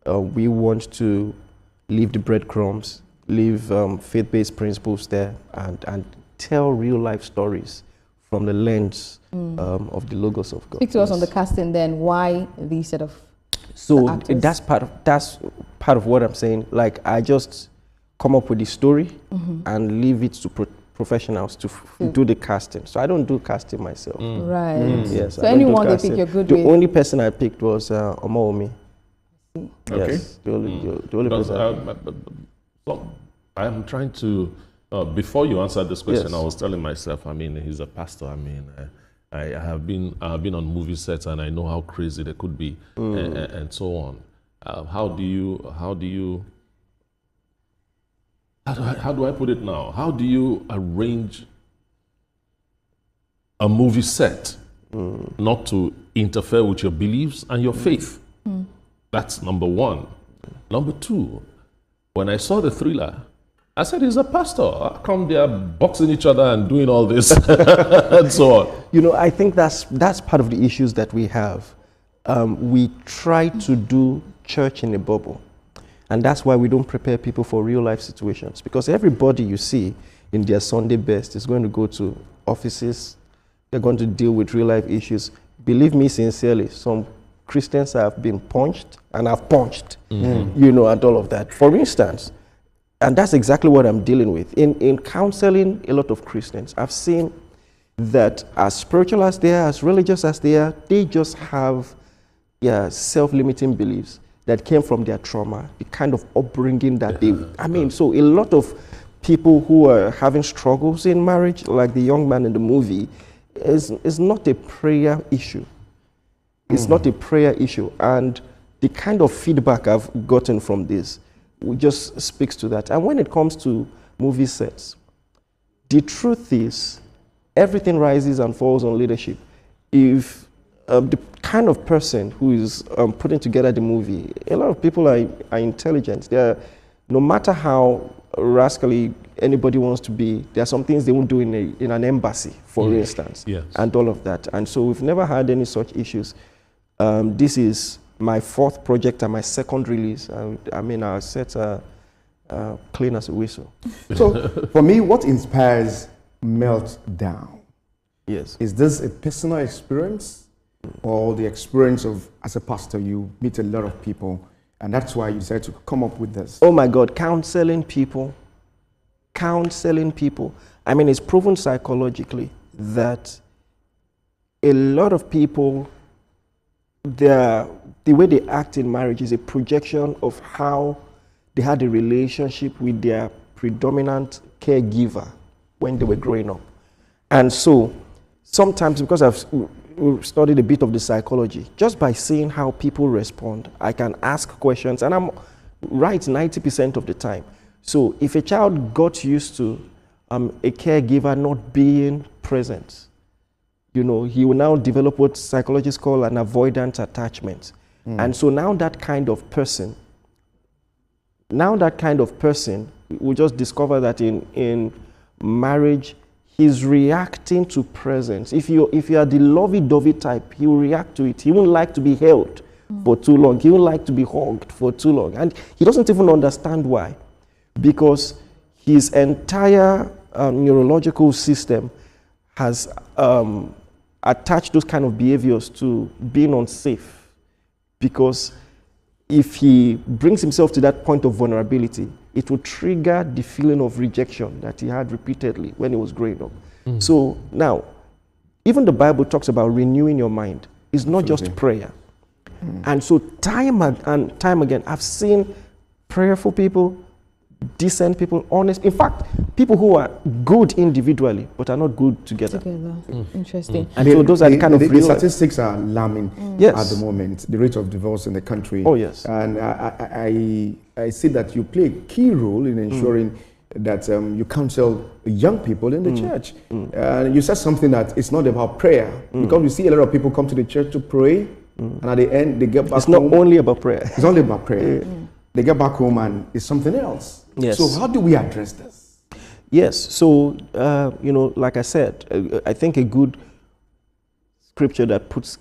we want to leave the breadcrumbs, leave faith-based principles there, and tell real-life stories from the lens of the Logos of God. Speak to us on the casting then. Why these set of So actors? that's part of what I'm saying. Like, I just come up with the story and leave it to professionals to do the casting. So I don't do casting myself. Right. Yes. So I don't do anyone they casting. think you're good the with. The only person I picked was Omaomi. Okay. Yes. The only Because, person. I'm trying to, before you answer this question, Yes. I was telling myself, I mean, he's a pastor. I mean, I have been on movie sets, and I know how crazy they could be, and so on. How do I put it now? How do you arrange a movie set not to interfere with your beliefs and your faith? That's number one. Number two, when I saw the thriller, I said, he's a pastor. How come they are boxing each other and doing all this and so on? You know, I think that's part of the issues that we have. We try to do church in a bubble. And that's why we don't prepare people for real life situations. Because everybody you see in their Sunday best is going to go to offices. They're going to deal with real life issues. Believe me sincerely, some Christians have been punched and have punched, you know, and all of that. For instance, and that's exactly what I'm dealing with. In counseling a lot of Christians, I've seen that as spiritual as they are, as religious as they are, they just have self-limiting beliefs that came from their trauma, the kind of upbringing that so a lot of people who are having struggles in marriage, like the young man in the movie, is not a prayer issue. It's not a prayer issue. And the kind of feedback I've gotten from this just speaks to that. And when it comes to movie sets, the truth is everything rises and falls on leadership. If the kind of person who is putting together the movie, a lot of people are intelligent. No matter how rascally anybody wants to be, there are some things they won't do in an embassy, for instance, and all of that. And so we've never had any such issues. This is my fourth project and my second release. I mean, our sets are clean as a whistle. So for me, what inspires Meltdown? Yes. Is this a personal experience or the experience of, as a pastor, you meet a lot of people and that's why you decided to come up with this? Oh my God, counseling people. I mean, it's proven psychologically that a lot of people, the way they act in marriage is a projection of how they had a relationship with their predominant caregiver when they were growing up. And so sometimes, because I've studied a bit of the psychology, just by seeing how people respond, I can ask questions, and I'm right 90% of the time. So if a child got used to a caregiver not being present, you know, he will now develop what psychologists call an avoidant attachment. And so now that kind of person will just discover that in marriage, he's reacting to presence. If you are the lovey-dovey type, he will react to it. He won't like to be held for too long. He won't like to be hugged for too long. And he doesn't even understand why. Because his entire neurological system has attached those kind of behaviors to being unsafe. Because if he brings himself to that point of vulnerability, it will trigger the feeling of rejection that he had repeatedly when he was growing up. So now, even the Bible talks about renewing your mind. It's not just prayer. And so time and time again, I've seen prayerful people, decent people, honest. In fact, people who are good individually, but are not good together. Interesting. And so those are the kind of the statistics are alarming at the moment, the rate of divorce in the country. Oh, yes. And I see that you play a key role in ensuring that you counsel young people in the church. You said something that it's not about prayer, because we see a lot of people come to the church to pray, and at the end they get back home. It's not only about prayer. It's only about prayer. They get back home and it's something else. Yes. So how do we address this? Yes. So, you know, like I said, I think a good scripture that puts